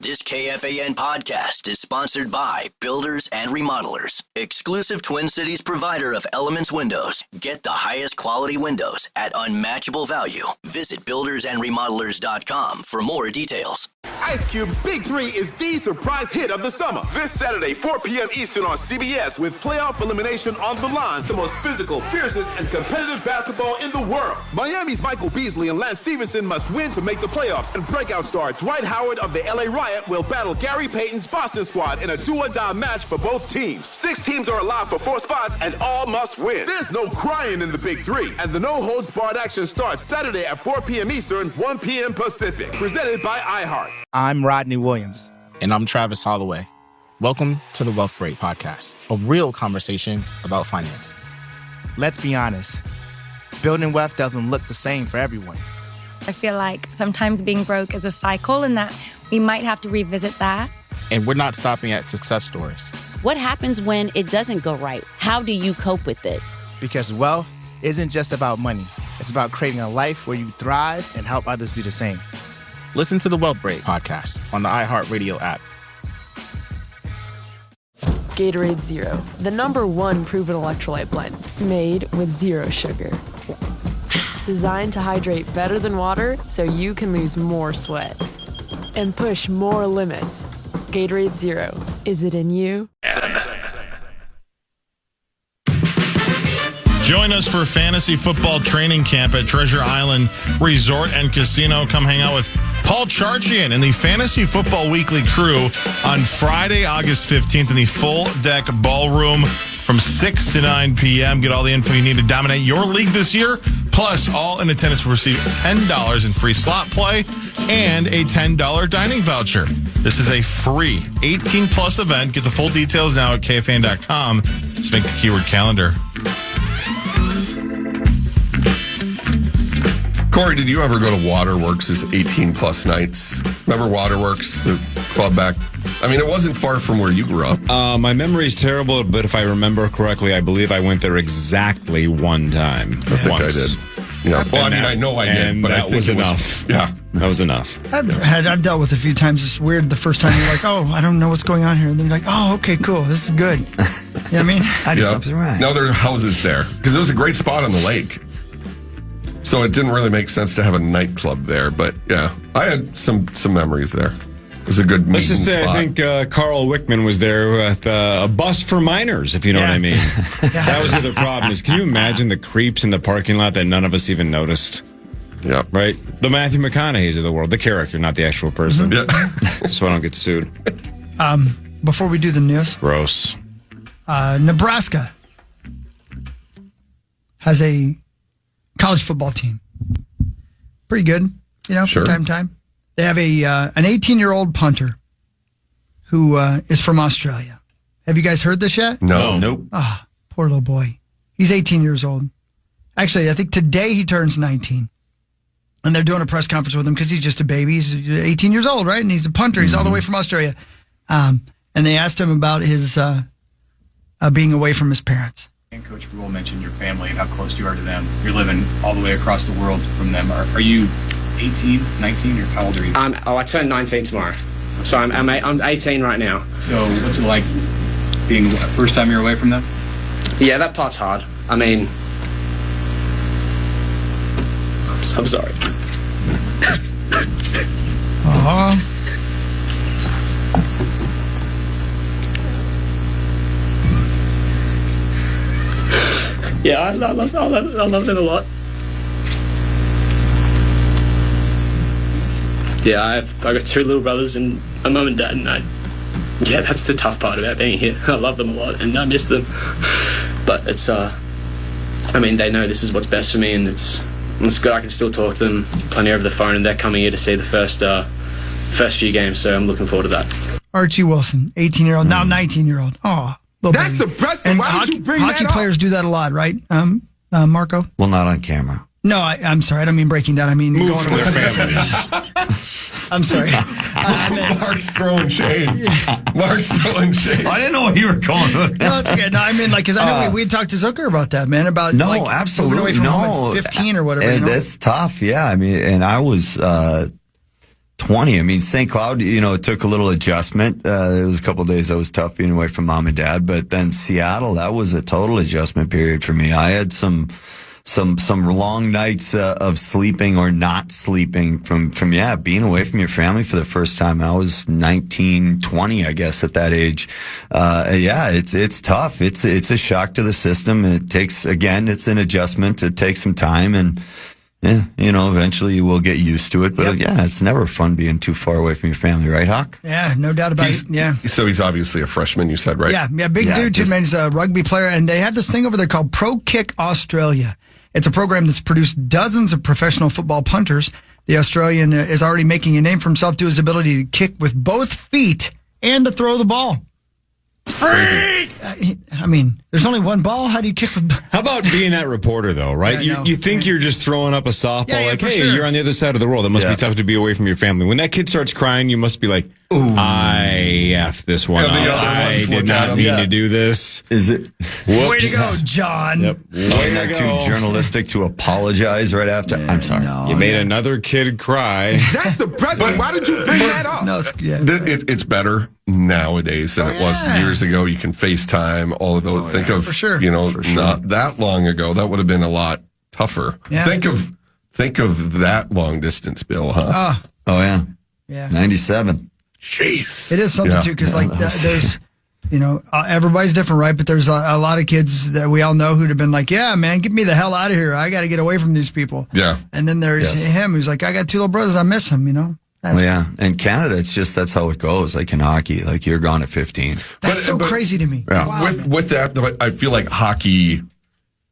This KFAN podcast is sponsored by Builders and Remodelers, exclusive Twin Cities provider of Elements Windows. Get the highest quality windows at unmatchable value. Visit buildersandremodelers.com for more details. Ice Cube's Big Three is the surprise hit of the summer. This Saturday, 4 p.m. Eastern on CBS with playoff elimination on the line. The most physical, fiercest, and competitive basketball in the world. Miami's Michael Beasley and Lance Stevenson must win to make the playoffs. And breakout star Dwight Howard of the LA Riot will battle Gary Payton's Boston squad in a do-or-die match for both teams. 6 teams are alive for 4 spots and all must win. There's no crying in the Big Three. And the no-holds-barred action starts Saturday at 4 p.m. Eastern, 1 p.m. Pacific. Presented by iHeart. I'm Rodney Williams. And I'm Travis Holloway. Welcome to the Wealth Break Podcast, a real conversation about finance. Let's be honest, building wealth doesn't look the same for everyone. I feel like sometimes being broke is a cycle and that we might have to revisit that. And we're not stopping at success stories. What happens when it doesn't go right? How do you cope with it? Because wealth isn't just about money. It's about creating a life where you thrive and help others do the same. Listen to the Wealth Break Podcast on the iHeartRadio app. Gatorade Zero, the #1 proven electrolyte blend, made with zero sugar. Designed to hydrate better than water so you can lose more sweat and push more limits. Gatorade Zero, is it in you? Join us for fantasy football training camp at Treasure Island Resort and Casino. Come hang out with Paul Charchian and the Fantasy Football Weekly crew on Friday, August 15th in the Full Deck Ballroom from 6 to 9 p.m. Get all the info you need to dominate your league this year. Plus, all in attendance will receive $10 in free slot play and a $10 dining voucher. This is a free 18-plus event. Get the full details now at KFAN.com. Just make the keyword calendar. Corey, did you ever go to Waterworks' 18-plus nights? Remember Waterworks, the club back? I mean, it wasn't far from where you grew up. My memory is terrible, but if I remember correctly, I believe I went there exactly one time. I think I did. Yeah. Well, I mean, I know I did, but I think it was enough. Yeah, that was enough. I've dealt with it a few times. It's weird the first time you're like, oh, I don't know what's going on here. And then you're like, oh, okay, cool. This is good. You know what I mean? I did something right. Now there are houses there because it was a great spot on the lake. So it didn't really make sense to have a nightclub there. But yeah, I had some memories there. It was a good meeting spot. Let's just say I think Carl Wickman was there with a bus for minors, if you know what I mean. That was the other problem is, can you imagine the creeps in the parking lot that none of us even noticed? Yeah. Right? The Matthew McConaughey's of the world. The character, not the actual person. Mm-hmm. Yeah. So I don't get sued. Before we do the news. Gross. Nebraska has a college football team. Pretty good, you know, sure. From time to time. They have an 18-year-old punter who is from Australia. Have you guys heard this yet? No. Nope. Ah, poor little boy. He's 18 years old. Actually, I think today he turns 19. And they're doing a press conference with him because he's just a baby. He's 18 years old, right? And he's a punter. He's all the way from Australia. And they asked him about his being away from his parents. And Coach Rule mentioned your family and how close you are to them. You're living all the way across the world from them. Are you 18, 19, or how old are you? I turn 19 tomorrow. So I'm 18 right now. So what's it like being first time you're away from them? Yeah, that part's hard. I mean, I'm sorry. Yeah, I love them a lot. Yeah, I've got 2 little brothers and a mum and dad, and yeah, that's the tough part about being here. I love them a lot, and I miss them. But it's, I mean, they know this is what's best for me, and it's good. I can still talk to them plenty over the phone, and they're coming here to see the first few games, so I'm looking forward to that. Archie Wilson, 18-year-old, now 19-year-old. Oh. That's depressing. Why would you bring that up? Hockey players do that a lot, right, Marco? Well, not on camera. No, I'm sorry. I don't mean breaking down. I mean move going from away their families. I'm sorry. Mark's throwing shade. Mark's throwing shade. I didn't know what you were going with. No, it's okay. No, I mean, like, because I know we talked to Zucker about that, man. About absolutely moving away from home at 15 or whatever. And that's tough. Yeah, I mean, and I was 20. I mean, St. Cloud, it took a little adjustment. There was a couple of days that was tough being away from mom and dad, but then Seattle, that was a total adjustment period for me. I had some long nights of sleeping or not sleeping from being away from your family for the first time. I was 19, 20, I guess, at that age. It's tough. It's a shock to the system. It takes, again, it's an adjustment. It takes some time, and eventually you will get used to it. But it's never fun being too far away from your family, right, Hawk? Yeah, no doubt about it. Yeah. So he's obviously a freshman, you said, right? Yeah, big dude too, man. He's a rugby player, and they have this thing over there called Pro Kick Australia. It's a program that's produced dozens of professional football punters. The Australian is already making a name for himself due to his ability to kick with both feet and to throw the ball. Freak! I mean, there's only one ball. How do you kick with... How about being that reporter, though, right? You think you're just throwing up a softball, hey, you're on the other side of the world. It must be tough to be away from your family. When that kid starts crying, you must be like, ooh, I F this one up. I did not mean to do this. Is it? Whoops. Way to go, John. Yep. Not too journalistic to apologize right after. I'm sorry. You made another kid cry. That's the president. Why did you bring that up? No, it's better nowadays than it was years ago. You can FaceTime, all of those. Think of, not that long ago, that would have been a lot tougher. Yeah. Think of that long distance, Bill, huh? Oh, yeah. 97. Jeez. It is something, too, because there's, everybody's different, right? But there's a lot of kids that we all know who'd have been like, yeah, man, get me the hell out of here. I got to get away from these people. Yeah. And then there's him who's like, I got 2 little brothers. I miss him, In Canada, it's just that's how it goes. Like in hockey, like you're gone at 15. That's so crazy to me. Yeah. Wow. With that, though, I feel like hockey,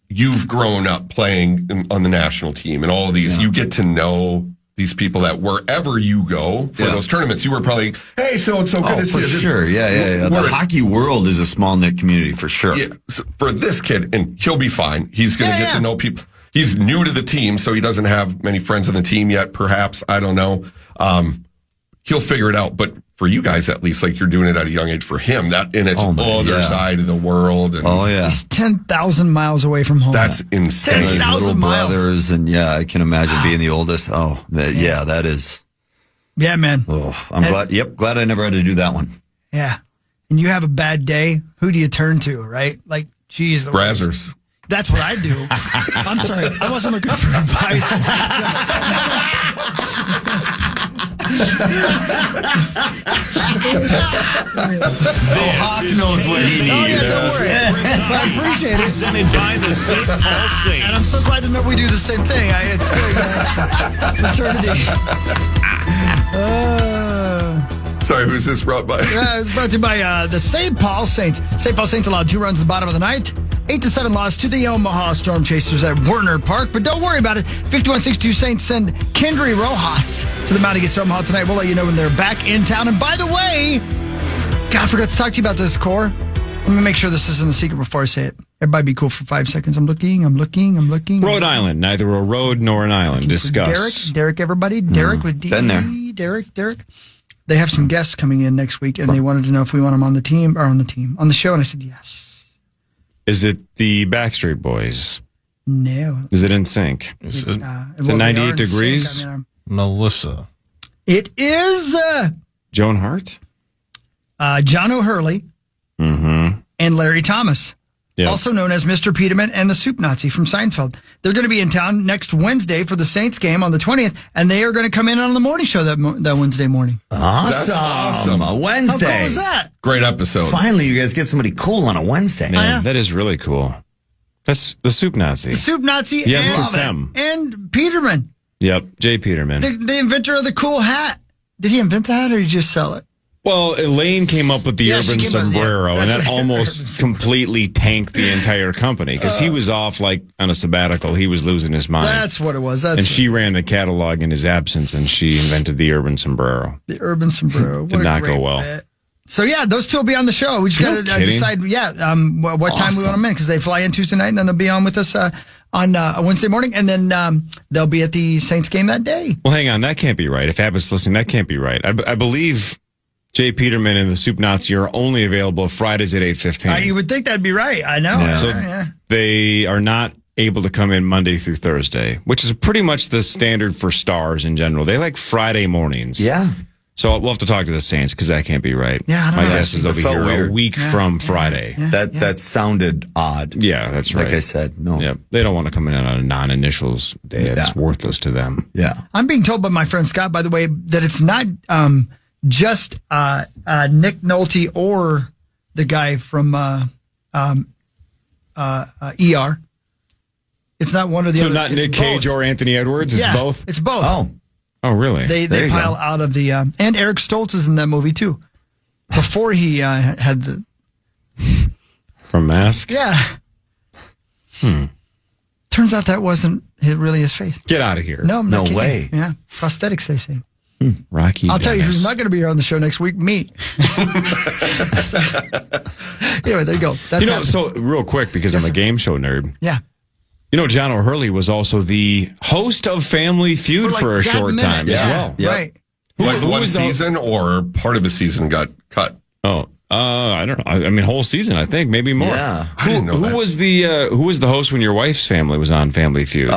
you've grown up playing on the national team and all of these. You get to know these people that wherever you go for those tournaments, you were probably, hey, so-and-so. Oh, for sure. Yeah. The hockey world is a small-knit community, for sure. Yeah, so for this kid, and he'll be fine. He's going to get to know people. He's new to the team, so he doesn't have many friends on the team yet, perhaps. I don't know. He'll figure it out. But for you guys, at least, like you're doing it at a young age for him, that and it's other side of the world. And he's 10,000 miles away from home. That's insane. 10,000 miles. Brothers, and I can imagine being the oldest. Oh, that is. Yeah, man. Oh, I'm glad. Yep, glad I never had to do that one. Yeah, and you have a bad day. Who do you turn to? Right? Like, geez, Brazzers. That's what I do. I'm sorry. I wasn't looking for advice. Hawk knows what he needs. Don't worry. I appreciate it. Presented by the St. Paul Saints. And I'm so glad to know we do the same thing. It's fraternity. Sorry, who's this brought by? It's brought to you by the St. Paul Saints. St. Paul Saints allowed 2 runs at the bottom of the ninth. 8-7 loss to the Omaha Storm Chasers at Werner Park. But don't worry about it. 51-62 Saints send Kendry Rojas to the mound against Omaha tonight. We'll let you know when they're back in town. And by the way, God, I forgot to talk to you about this, Core. Let me make sure this isn't a secret before I say it. Everybody be cool for 5 seconds. I'm looking. Rhode Island, neither a road nor an island. Discuss. Derek, everybody. Derek with D. Been there. Derek. They have some guests coming in next week, and they wanted to know if we want them on the team, on the show, and I said yes. Is it the Backstreet Boys? No. Is it in sync? Is it 98 degrees? Melissa. It is Joan Hart? John O'Hurley and Larry Thomas, also known as Mr. Peterman and the Soup Nazi from Seinfeld. They're going to be in town next Wednesday for the Saints game on the 20th, and they are going to come in on the morning show that Wednesday morning. Awesome. A Wednesday. How cool is that? Great episode. Finally, you guys get somebody cool on a Wednesday. Man, that is really cool. That's the Soup Nazi. The Soup Nazi and Peterman. Yep, Jay Peterman. The inventor of the cool hat. Did he invent the hat or did he just sell it? Well, Elaine came up with the urban sombrero, and that almost completely tanked the entire company because he was off like on a sabbatical. He was losing his mind. That's what it was. She ran the catalog in his absence, and she invented the urban sombrero. The urban sombrero. Did not go well. Bet. So, those two will be on the show. We just got to decide, what time we want them in because they fly in Tuesday night, and then they'll be on with us on a Wednesday morning, and then they'll be at the Saints game that day. Well, hang on. That can't be right. If Abbott's listening, that can't be right. I believe Jay Peterman and the Soup Nazi are only available Fridays at 8:15. You would think that'd be right. I know. Yeah. So they are not able to come in Monday through Thursday, which is pretty much the standard for stars in general. They like Friday mornings. Yeah. So we'll have to talk to the Saints because that can't be right. Yeah, I don't My know. guess is they'll be here weird. a week from Friday. That sounded odd. Yeah, that's right. Like I said, no. Yeah, they don't want to come in on a non-initials day. It's worthless to them. Yeah. I'm being told by my friend Scott, by the way, that it's not just Nick Nolte or the guy from ER. It's not one or the other. So not Nick Cage or Anthony Edwards? It's both? It's both. Oh, really? They pile out of the... and Eric Stoltz is in that movie, too. Before he had the... From Mask? Yeah. Turns out that wasn't really his face. Get out of here. No, I'm not kidding. way. Yeah. Prosthetics, they say. Rocky I'll tell you Dennis. who's not going to be here on the show next week. Me. So, anyway, there you go. That's You know, so real quick, because I'm a game show nerd. Yeah. You know, John O'Hurley was also the host of Family Feud for a short time as well. Right. Like Who one was the- season or part of a season got cut. Oh, I don't know. I mean, whole season, I think, maybe more. Yeah. I didn't know that. Who was the host when your wife's family was on Family Feud?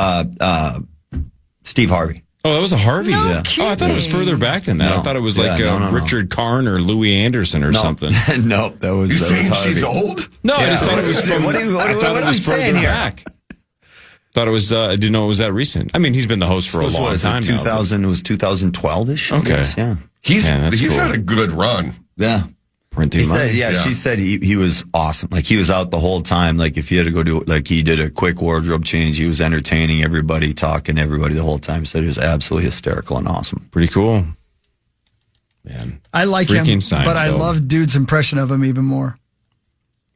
Steve Harvey. Oh, that was a Harvey. No Oh, I thought it was further back than that. No. I thought it was Yeah, like no. Richard Karn or Louis Anderson or something. Nope, that was You saying Harvey. she's old? No, I just thought What it was are we- from. what are we- what I are thought we it was saying further here? back. Thought it was. I didn't know it was that recent. I mean, he's been the host for a long time. 2000. It was 2012ish. Okay. Yeah. He's that's cool. had a good run. Yeah. Printing He money. said, yeah, she said he was awesome. Like he was out the whole time. Like if you had to go do, like he did a quick wardrobe change. He was entertaining everybody, talking to everybody the whole time. He said he was absolutely hysterical and awesome. Pretty cool. Man, I like him, Freaking but I Seinfeld. love Dude's impression of him even more.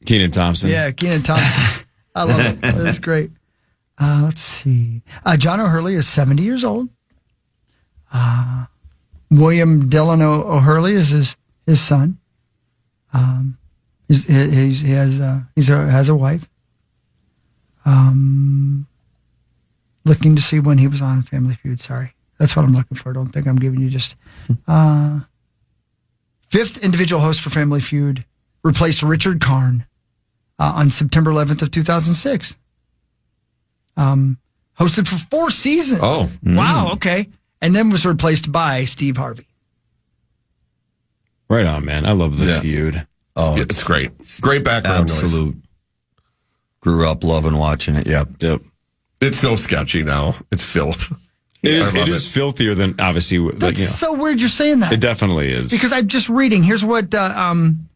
Kenan Thompson. Yeah, Kenan Thompson. I love it. That's great. Let's see. John O'Hurley is 70 years old. William Dillon O'Hurley is his son. He has a wife. Looking to see when he was on Family Feud. Sorry, that's what I'm looking for. Don't think I'm giving you just. Fifth individual host for Family Feud replaced Richard Karn on September 11th of 2006. Hosted for 4 seasons. Oh, wow. Okay, and then was replaced by Steve Harvey. Right on, man. I love the feud. Oh, it's great. Great background absolute. noise. Grew up loving watching it. Yep. It's so sketchy now. It's filth. It is filthier than obviously. That's so weird you're saying that. It definitely is. Because I'm just reading. Here's what John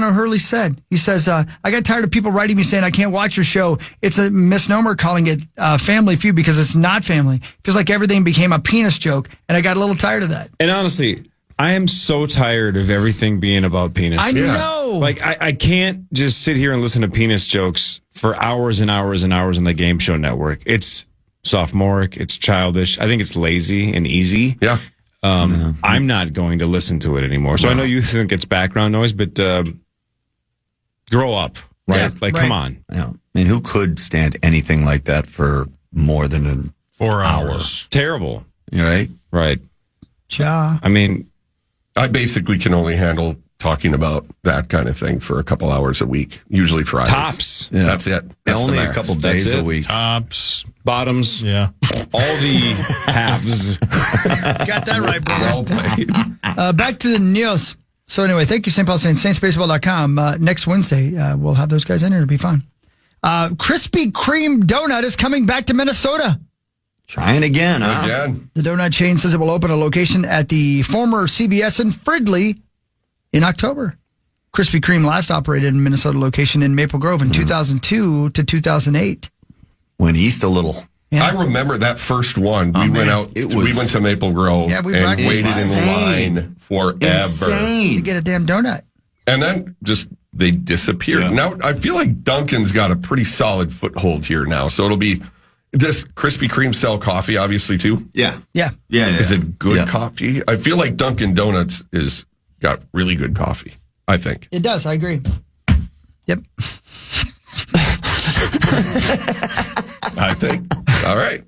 O'Hurley said. He says, I got tired of people writing me saying I can't watch your show. It's a misnomer calling it Family Feud because it's not family. Feels like everything became a penis joke, and I got a little tired of that. And honestly, I am so tired of everything being about penis. I know. Like, I can't just sit here and listen to penis jokes for hours and hours and hours on the Game Show Network. It's sophomoric. It's childish. I think it's lazy and easy. Yeah. I'm not going to listen to it anymore. So I know you think it's background noise, but grow up, right? Yeah, like, come on. Yeah. I mean, who could stand anything like that for more than an 4 hours? Terrible. Right? Right. Ja. I mean, I basically can only handle talking about that kind of thing for a couple hours a week, usually Fridays. Tops. Yeah. That's it. That's only the a max. couple That's days it. a week. Tops. bottoms. Yeah. All the halves. Got that right, bro. Well played. Back to the news. So anyway, thank you, St. Paul Saints, saintsbaseball.com. Next Wednesday, we'll have those guys in here. It'll be fun. Krispy Kreme Donut is coming back to Minnesota. Trying again, huh? Again. The donut chain says it will open a location at the former CBS in Fridley in October. Krispy Kreme last operated in Minnesota location in Maple Grove in 2002 to 2008. Went east a little. Yeah. I remember that first one. We went out. We went to Maple Grove Yeah, we and rocked it. waited in Insane. line forever. To get a damn donut. And then just they disappeared. Yeah. Now I feel like Dunkin's got a pretty solid foothold here now. So it'll be. Does Krispy Kreme sell coffee? Obviously too. Yeah. Yeah. Yeah. Is it good Yeah. coffee? I feel like Dunkin' Donuts is got really good coffee. I think. It does. I agree. Yep. I think. All right.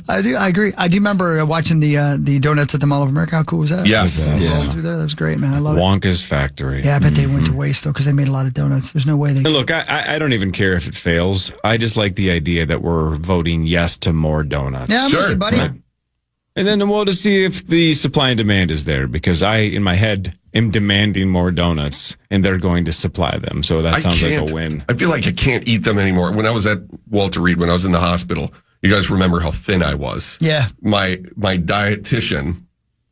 I do. I agree. I do remember watching the donuts at the Mall of America. How cool was that? Yes. Through there. That was great, man. I love it. Wonka's factory. Yeah, I bet they went to waste, though, because they made a lot of donuts. There's no way they... And look, I don't even care if it fails. I just like the idea that we're voting yes to more donuts. Yeah, I'm with you, buddy. And then we'll just see if the supply and demand is there, because I, in my head, am demanding more donuts, and they're going to supply them. So that sounds like a win. I feel like I can't eat them anymore. When I was at Walter Reed, when I was in the hospital, you guys remember how thin I was. Yeah. My dietitian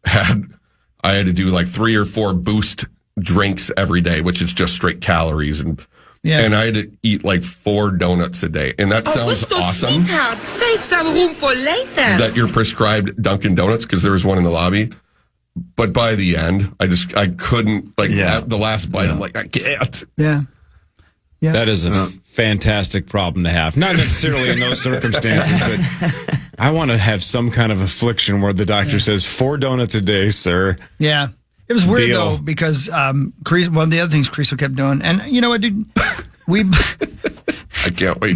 I had to do like 3 or 4 Boost drinks every day, which is just straight calories. And I had to eat like 4 donuts a day. And that sounds awesome. Sweetheart, save some room for later. That you're prescribed Dunkin' Donuts, because there was one in the lobby. But by the end, I couldn't, the last bite, I'm like, I can't. Yeah. Yeah. That is a fantastic problem to have. Not necessarily in those circumstances, but I want to have some kind of affliction where the doctor says 4 donuts a day, sir. Yeah. It was weird, though, because one of the other things Creasel kept doing, and you know what, dude? I can't wait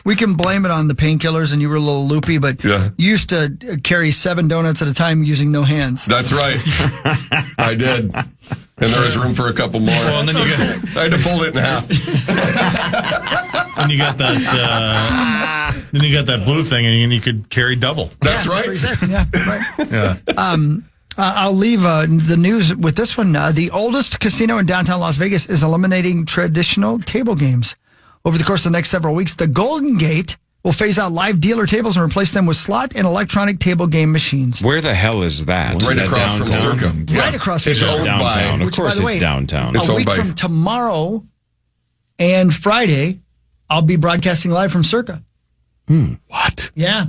we can blame it on the painkillers, and you were a little loopy, but you used to carry 7 donuts at a time using no hands. That's right. I did. And there was room for a couple more. Well, and then I had to fold it in half. And you got that. Then you got that blue thing, and you could carry double. That's right. That's yeah, right. Yeah. I'll leave the news with this one. The oldest casino in downtown Las Vegas is eliminating traditional table games. Over the course of the next several weeks, the Golden Gate will phase out live dealer tables and replace them with slot and electronic table game machines. Where the hell is that? Right across from Circa. Right across from Circa. Downtown. Of course it's downtown. A week from tomorrow and Friday, I'll be broadcasting live from Circa. What? Yeah.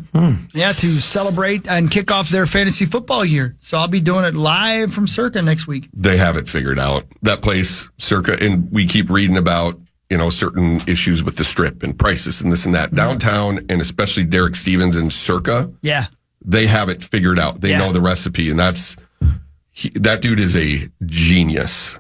Yeah, to celebrate and kick off their fantasy football year. So I'll be doing it live from Circa next week. They have it figured out. That place, Circa, and we keep reading about, certain issues with the strip and prices and this and that. Downtown, and especially Derek Stevens and Circa, they have it figured out. They know the recipe, and that dude is a genius.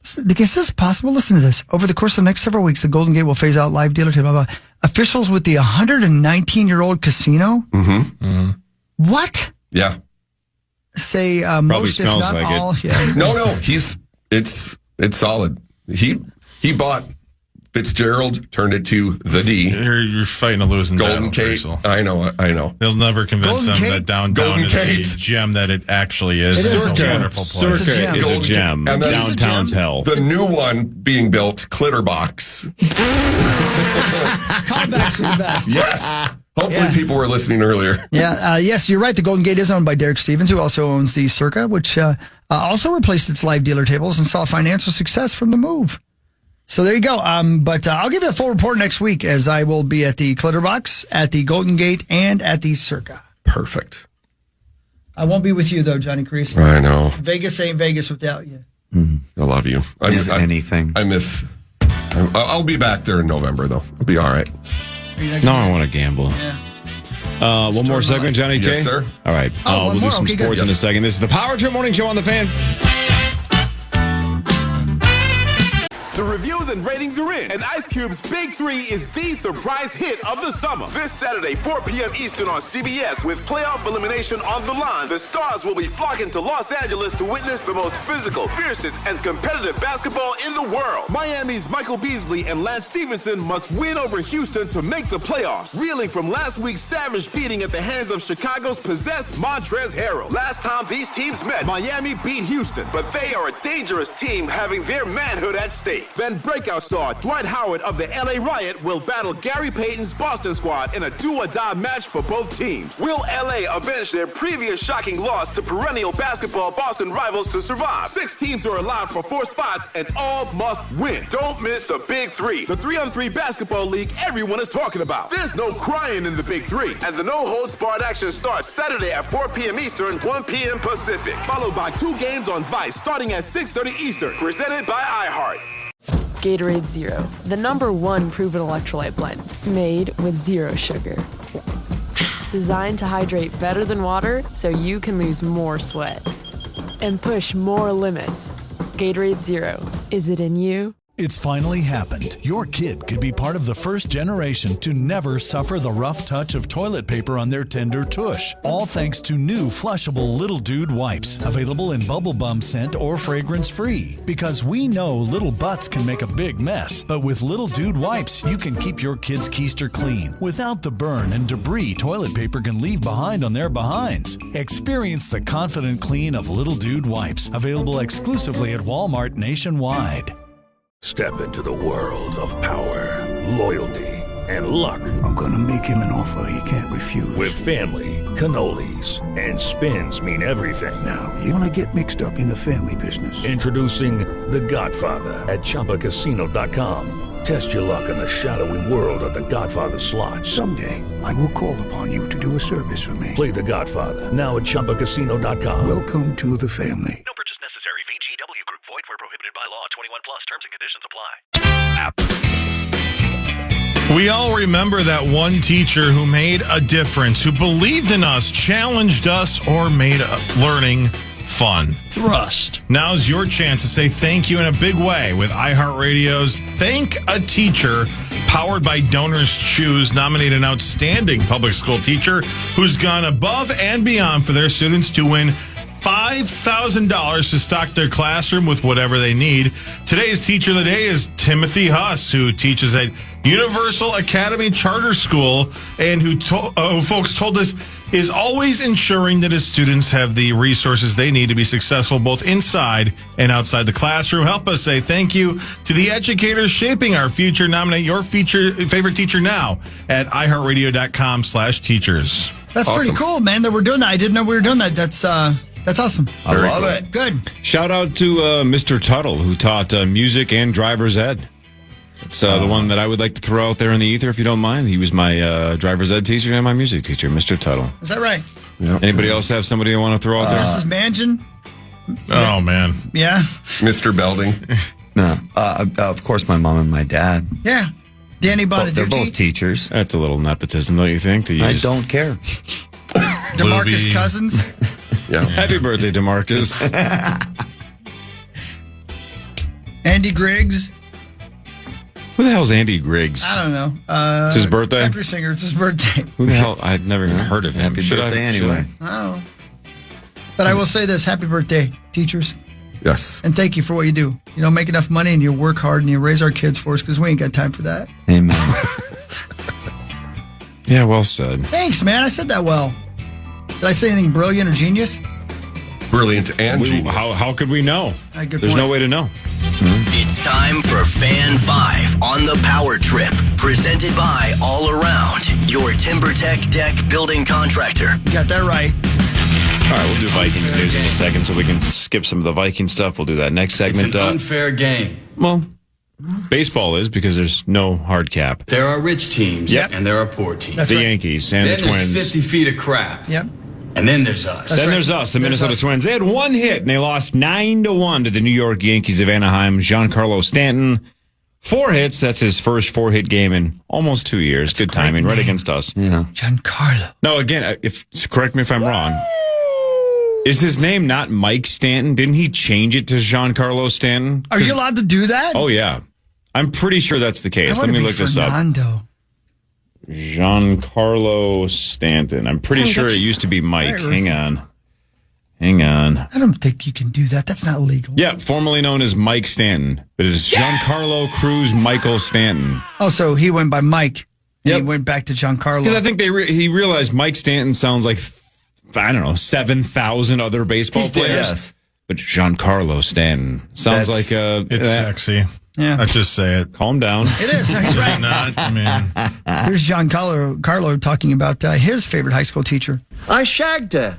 Is this possible? Listen to this. Over the course of the next several weeks, the Golden Gate will phase out live dealer table. Blah, blah. Officials with the 119-year-old casino? Mm-hmm. What? Yeah. Say most, if not like all. Yeah. No. It's solid. He bought Fitzgerald, turned it to the D. You're fighting a losing Golden battle, Kate. Crystal. I know. They'll never convince Golden them Kate? that downtown Golden is Kate. a gem that it actually is. It is It's a a gem. wonderful place. Circa is a gem. And then- Downtown's hell. The new one being built, Clitterbox. Callbacks are the best. Yes. Hopefully people were listening earlier. Yeah, yes, you're right. The Golden Gate is owned by Derek Stevens, who also owns the Circa, which also replaced its live dealer tables and saw financial success from the move. So there you go. But I'll give you a full report next week, as I will be at the Clitterbox, at the Golden Gate, and at the Circa. Perfect. I won't be with you, though, Johnny Crease. I know. Vegas ain't Vegas without you. I love you. Anything. I'll be back there in November, though. I'll be all right. No, I want to gamble. Yeah. One more segment, Johnny K? Yes, sir. All right. Oh, one we'll do more? some Okay, good. sports in a second. This is the Power Trip Morning Show on the Fan. The reviews and ratings are in, and Ice Cube's Big 3 is the surprise hit of the summer. This Saturday, 4 p.m. Eastern on CBS, with playoff elimination on the line, the stars will be flocking to Los Angeles to witness the most physical, fiercest, and competitive basketball in the world. Miami's Michael Beasley and Lance Stevenson must win over Houston to make the playoffs, reeling from last week's savage beating at the hands of Chicago's possessed Montrezl Harrell. Last time these teams met, Miami beat Houston, but they are a dangerous team having their manhood at stake. Then breakout star Dwight Howard of the LA Riot will battle Gary Payton's Boston squad in a do-or-die match for both teams. Will LA avenge their previous shocking loss to perennial basketball Boston rivals to survive? 6 teams are allowed for 4 spots, and all must win. Don't miss the Big 3, the 3-on-3 basketball league everyone is talking about. There's no crying in the Big 3, and the no-holds-barred action starts Saturday at 4 p.m. Eastern, 1 p.m. Pacific, followed by 2 games on Vice starting at 6:30 Eastern, presented by iHeart. Gatorade Zero, the #1 proven electrolyte blend, made with 0 sugar. Designed to hydrate better than water so you can lose more sweat and push more limits. Gatorade Zero, is it in you? It's finally happened. Your kid could be part of the first generation to never suffer the rough touch of toilet paper on their tender tush. All thanks to new flushable Little Dude wipes, available in bubble bum scent or fragrance free. Because we know little butts can make a big mess, but with Little Dude wipes, you can keep your kid's keister clean without the burn and debris toilet paper can leave behind on their behinds. Experience the confident clean of Little Dude wipes, available exclusively at Walmart nationwide. Step into the world of power, loyalty, and luck. I'm going to make him an offer he can't refuse. With family, cannolis, and spins mean everything. Now, you want to get mixed up in the family business. Introducing The Godfather at ChumbaCasino.com. Test your luck in the shadowy world of The Godfather slot. Someday, I will call upon you to do a service for me. Play The Godfather now at ChumbaCasino.com. Welcome to the family. No purchase necessary. VGW Group. Void where prohibited by law. 21 plus. Terms and conditions apply. We all remember that one teacher who made a difference, who believed in us, challenged us, or made learning fun. Thrust. Now's your chance to say thank you in a big way with iHeartRadio's Thank a Teacher, powered by Donors Choose, nominate an outstanding public school teacher who's gone above and beyond for their students to win $5,000 to stock their classroom with whatever they need. Today's teacher of the day is Timothy Huss, who teaches at Universal Academy Charter School and who folks told us is always ensuring that his students have the resources they need to be successful both inside and outside the classroom. Help us say thank you to the educators shaping our future. Nominate your favorite teacher now at iHeartRadio.com/teachers. That's awesome. Pretty cool, man, that we're doing that. I didn't know we were doing that. That's awesome. I love it. Good. Shout out to Mr. Tuttle, who taught music and driver's ed. It's the one that I would like to throw out there in the ether, if you don't mind. He was my driver's ed teacher and my music teacher, Mr. Tuttle. Is that right? Yep. Anybody else have somebody they want to throw out there? Mrs. Mangin? Oh, man. Yeah. Mr. Belding? No. Of course, my mom and my dad. Yeah. Danny Bonaducci? They're both teachers. That's a little nepotism, don't you think? I don't care. DeMarcus Cousins? Yeah. Happy birthday, DeMarcus. Andy Griggs? Who the hell's Andy Griggs? I don't know. It's his birthday? Country singer. It's his birthday. Who the hell? I'd never even heard of him. Happy birthday anyway. Oh. But I will say this. Happy birthday, teachers. Yes. And thank you for what you do. You know, make enough money and you work hard and you raise our kids for us because we ain't got time for that. Amen. Yeah, well said. Thanks, man. I said that well. Did I say anything brilliant or genius? Brilliant and genius. How could we know? Good There's point. no way to know. It's time for Fan 5 on the Power Trip, presented by All Around, your TimberTech deck building contractor. You got that right. All right, we'll do Vikings news in a second so we can skip some of the Viking stuff. We'll do that next segment. It's an unfair game. Well, baseball is because there's no hard cap. There are rich teams and there are poor teams. That's the right. Yankees and Then the Twins. there's 50 feet of crap. Yep. And then there's us. Then there's us, the Minnesota Twins. They had one hit, and they lost 9-1 to the New York Yankees of Anaheim. Giancarlo Stanton, 4 hits. That's his first 4-hit game in almost 2 years. Good timing, right against us. Yeah. Giancarlo. No, again, correct me if I'm wrong. Is his name not Mike Stanton? Didn't he change it to Giancarlo Stanton? Are you allowed to do that? Oh, yeah. I'm pretty sure that's the case. Let me look this up. Giancarlo Stanton. I'm pretty sure it used to be Mike. Hang on. I don't think you can do that. That's not legal. Yeah, formerly known as Mike Stanton. But it is Giancarlo Cruz Michael Stanton. Oh, so he went by Mike. Yep. He went back to Giancarlo. Because I think he realized Mike Stanton sounds like, I don't know, 7,000 other baseball players. Yes. But Giancarlo Stanton sounds like it's sexy. Yeah. Let's just say it. Calm down. It is. No, he's right. Not, I mean. Here's Giancarlo talking about his favorite high school teacher. I shagged her.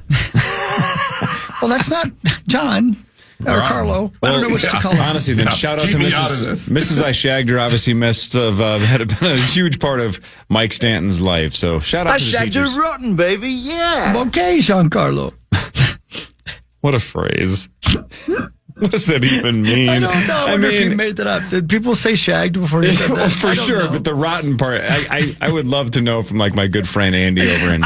Well, that's not John or Carlo. I don't know what to call him. Honestly, then shout out to Mrs. I Shagged Her. Obviously must have had been a huge part of Mike Stanton's life. So shout out to the teachers. I shagged her rotten, baby. Yeah. Okay, Giancarlo. What a phrase. What does that even mean? I don't know. I wonder if you made that up. Did people say shagged before you said that? Well, for sure, but the rotten part, I would love to know from like my good friend Andy over in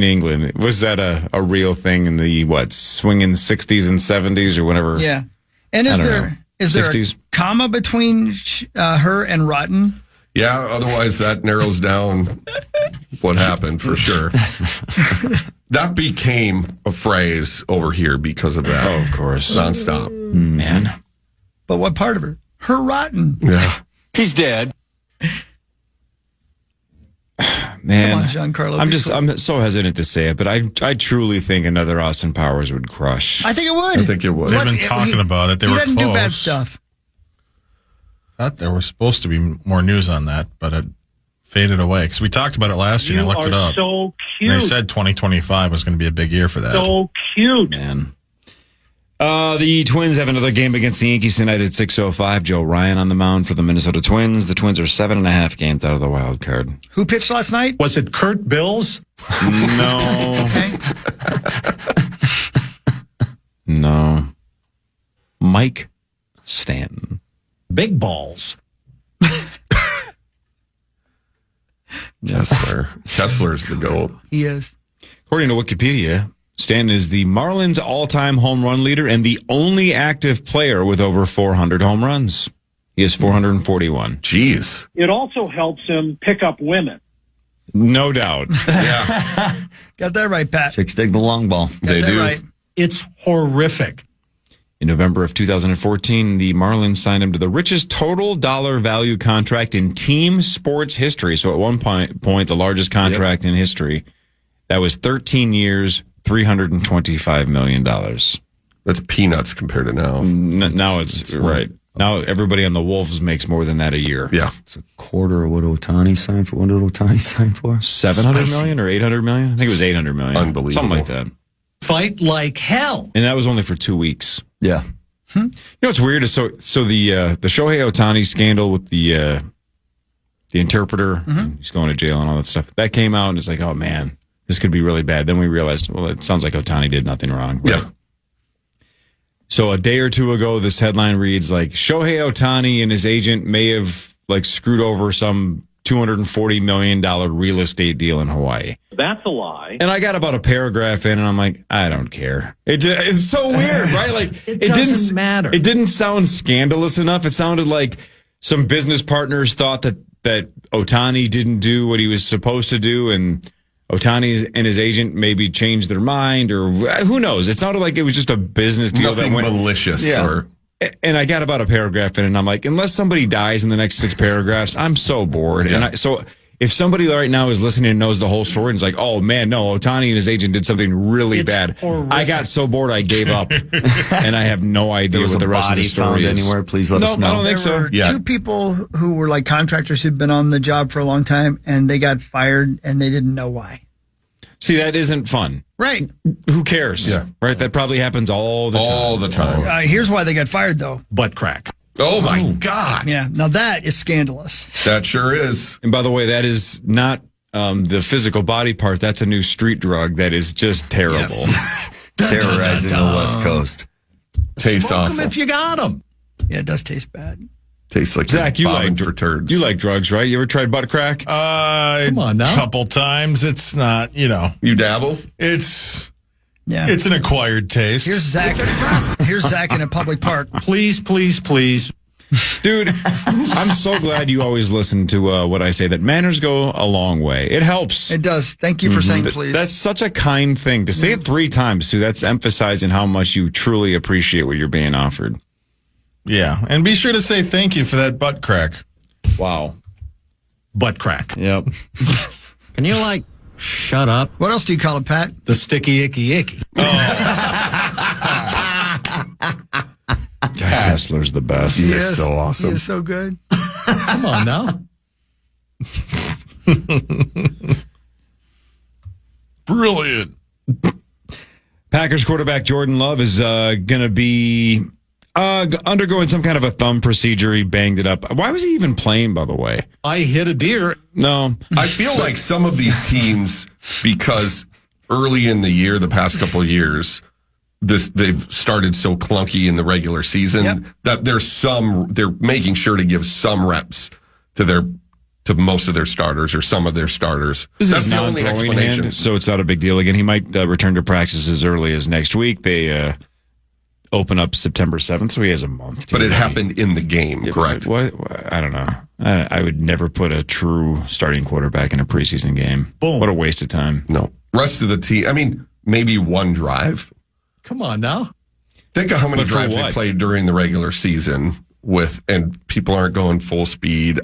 England. Was that a real thing in the swinging 60s and 70s or whatever? Yeah. And is there Is there 60s. a comma between her and rotten? Yeah, otherwise that narrows down what happened for sure. That became a phrase over here because of that. Oh, of course. Nonstop. Man. But what part of her? Her rotten. Yeah. He's dead. Man, Come on, Giancarlo. I'm so hesitant to say it, but I truly think another Austin Powers would crush. I think it would. I think it would. They've been talking about it. They he were doesn't close. do bad stuff. Thought there was supposed to be more news on that, but it faded away because we talked about it last year. And I looked it up. So cute. And they said 2025 was going to be a big year for that. So cute. Man. The Twins have another game against the Yankees tonight at 6:05. Joe Ryan on the mound for the Minnesota Twins. The Twins are 7.5 games out of the wild card. Who pitched last night? Was it Kurt Bills? No. Okay. No. Mike Stanton. Big balls. Kessler's the GOAT. He is. According to Wikipedia, Stanton is the Marlins' all-time home run leader and the only active player with over 400 home runs. He has 441. Jeez. It also helps him pick up women. No doubt. Yeah. Got that right, Pat. Chicks dig the long ball. They do. Right. It's horrific. In November of 2014, the Marlins signed him to the richest total dollar value contract in team sports history. So at one point the largest contract in history. That was 13 years, $325 million. That's peanuts compared to now. Now it's right. Now everybody on the Wolves makes more than that a year. Yeah. It's a quarter of what Ohtani signed for. What did Ohtani sign for? 700 million or 800 million? I think it was 800 million. Unbelievable. Something like that. Fight like hell. And that was only for 2 weeks. Yeah. You know what's weird is so the Shohei Ohtani scandal with the interpreter, he's going to jail and all that stuff. That came out and it's like, oh man, this could be really bad. Then we realized, well, it sounds like Ohtani did nothing wrong. Yeah. So a day or two ago, this headline reads like Shohei Ohtani and his agent may have like screwed over some $240 million real estate deal in Hawaii. That's a lie. And I got about a paragraph in and I'm like, I don't care. It's so weird, right? Like it doesn't matter. It didn't sound scandalous enough. It sounded like some business partners thought that Ohtani didn't do what he was supposed to do, and Ohtani and his agent maybe changed their mind, or who knows? It sounded like it was just a business deal. Nothing that went malicious. Yeah. Or... And I got about a paragraph in, and I'm like, unless somebody dies in the next 6 paragraphs, I'm so bored. Yeah. And so if somebody right now is listening and knows the whole story and is like, oh man, no, Ohtani and his agent did something really bad. Horrific. I got so bored I gave up, and I have no idea what the rest of the story found is. anywhere? Please let us know. I don't think There so. were 2 people who were like contractors who'd been on the job for a long time, and they got fired, and they didn't know why. See, that isn't fun. Right. Who cares? Yeah. Right? That probably happens all the time. All the time. Here's why they got fired, though. Butt crack. Oh, my God. Yeah. Now that is scandalous. That sure is. And by the way, that is not the physical body part. That's a new street drug that is just terrible. Yes. Terrorizing the West Coast. Tastes Smoke awful. them if you got them. Yeah, it does taste bad. Tastes like Zach, you bobbing like for turds. You like drugs, right? You ever tried butt crack? Come on now. A couple times. It's not, You dabble? it's Yeah. it's an acquired taste. Here's Zach. Here's Zach in a public park. Please, please, please. Dude, I'm so glad you always listen to what I say, that manners go a long way. It helps. It does. Thank you for saying please. That's such a kind thing. To say it 3 times, too, that's emphasizing how much you truly appreciate what you're being offered. Yeah. And be sure to say thank you for that butt crack. Wow. Butt crack. Yep. Can you, shut up? What else do you call it, Pat? The sticky icky icky. Jack Kessler's the best. He is so He awesome. is so good. Come on now. Brilliant. Packers quarterback Jordan Love is going to be undergoing some kind of a thumb procedure. He banged it up. Why was he even playing, by the way? I hit a deer. No. I feel like some of these teams, because early in the year, the past couple of years, they've started so clunky in the regular season that they're making sure to give some reps to most of their starters or some of their starters. That's the only explanation. So it's not a big deal. Again, he might return to practice as early as next week. open up September 7th, so he has a month. But it happened in the game, correct? What? I don't know. I would never put a true starting quarterback in a preseason game. Boom. What a waste of time. No. Rest of the team, I mean, maybe one drive. Come on now. Think of how many drives they played during the regular season and people aren't going full speed.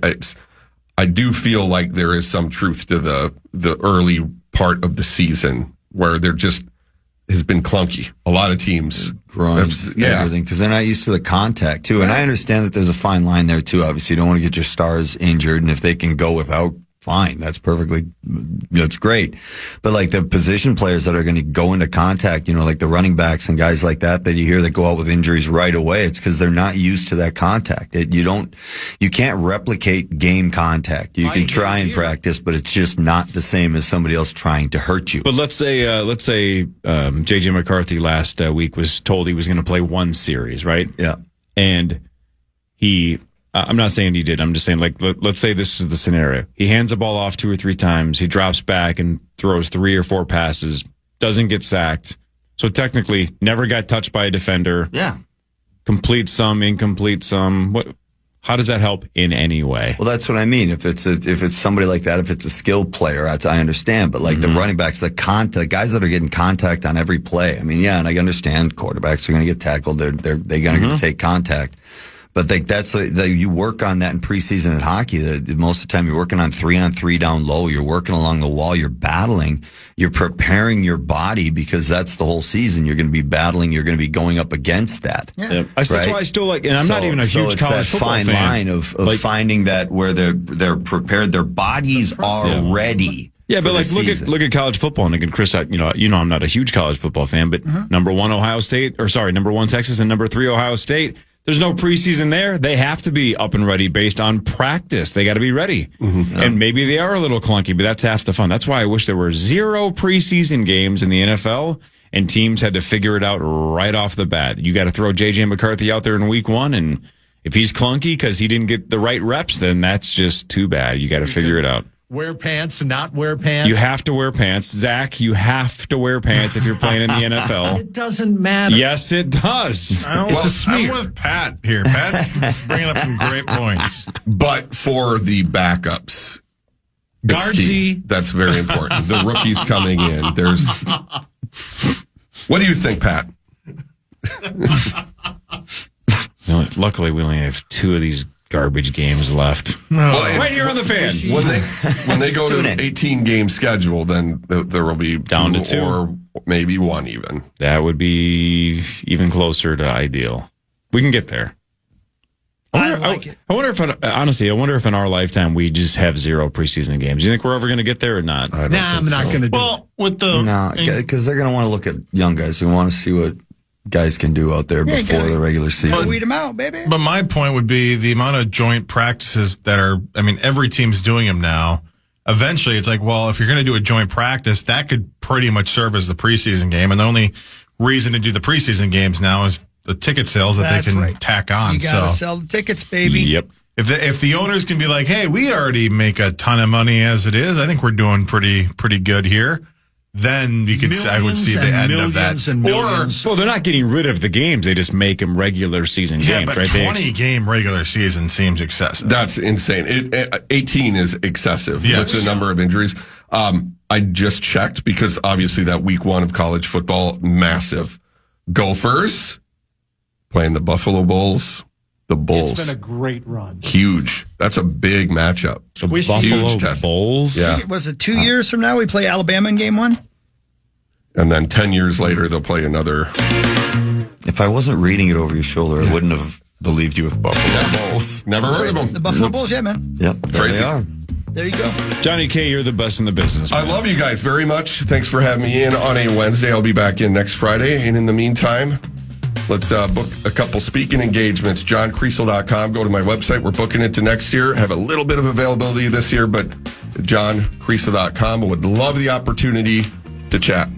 I do feel like there is some truth to the early part of the season where there just has been clunky. A lot of teams. Groins, everything, because they're not used to the contact, too. And I understand that there's a fine line there, too. Obviously, you don't want to get your stars injured, and if they can go without, fine. That's great. But like the position players that are going to go into contact, like the running backs and guys like that you hear that go out with injuries right away, it's because they're not used to that contact. You can't replicate game contact. You can try and practice, but it's just not the same as somebody else trying to hurt you. But let's say J.J. McCarthy last week was told he was going to play one series, right? Yeah. And I'm not saying he did. I'm just saying, let's say this is the scenario. He hands the ball off 2 or 3 times. He drops back and throws 3 or 4 passes. Doesn't get sacked. So technically, never got touched by a defender. Yeah. Complete some, incomplete some. How does that help in any way? Well, that's what I mean. If it's somebody like that, if it's a skilled player, I understand. But like the running backs, the guys that are getting contact on every play. I mean, and I understand quarterbacks are going to get tackled. They're going to take contact. But you work on that in preseason in hockey. Most of the time you're working on 3-on-3 down low. You're working along the wall. You're battling. You're preparing your body because that's the whole season. You're going to be battling. You're going to be going up against that. Yeah. That's why I still like, and I'm not even a huge college football fan. It's that fine line of finding that where they're prepared. Their bodies are ready. Yeah, but look at college football, and again, Chris, I'm not a huge college football fan, but number 1 number 1 Texas, and number 3 Ohio State. There's no preseason there. They have to be up and ready based on practice. They got to be ready. Mm-hmm. And maybe they are a little clunky, but that's half the fun. That's why I wish there were 0 preseason games in the NFL and teams had to figure it out right off the bat. You got to throw J.J. McCarthy out there in week 1, and if he's clunky because he didn't get the right reps, then that's just too bad. You got to figure it out. Wear pants and not wear pants. You have to wear pants. Zach, you have to wear pants if you're playing in the NFL. It doesn't matter. Yes, it does. I'm with Pat here. Pat's bringing up some great points. But for the backups, Gargi. That's very important. The rookies coming in. What do you think, Pat? Luckily, we only have 2 of these garbage games left. Right here on the fan. When they go to an 18-game schedule, then there will be down to 2 or maybe 1 even. That would be even closer to ideal. We can get there. I wonder if in our lifetime we just have 0 preseason games. Do you think we're ever going to get there or not? I'm not going to do it. Because they're going to want to look at young guys who want to see what guys can do out there before the regular season. Weed them out, baby. But my point would be the amount of joint practices that are, every team's doing them now. Eventually, it's like, well, if you're going to do a joint practice, that could pretty much serve as the preseason game. And the only reason to do the preseason games now is the ticket sales that they can tack on. You got to sell the tickets, baby. Yep. If the owners can be like, hey, we already make a ton of money as it is, I think we're doing pretty good here. Then I would see the end of that. Well, they're not getting rid of the games; they just make them regular season games, but right? 20-game regular season seems excessive. That's insane. 18 is excessive with the number of injuries. I just checked because obviously that week 1 of college football, massive. Gophers playing the Buffalo Bulls. The Bulls. It's been a great run. Huge. That's a big matchup. The Buffalo Bulls? Yeah. Was it 2 years from now we play Alabama in game 1? And then 10 years later, they'll play another. If I wasn't reading it over your shoulder, I wouldn't have believed you with Buffalo Bulls. Never heard of them. The Buffalo Bulls, yeah, man. Yep. There Crazy. they are. There you go. Johnny K, you're the best in the business, man. I love you guys very much. Thanks for having me in on a Wednesday. I'll be back in next Friday. And in the meantime, let's book a couple speaking engagements. JohnCriesel.com. Go to my website. We're booking it to next year. Have a little bit of availability this year, but JohnCriesel.com. Would love the opportunity to chat.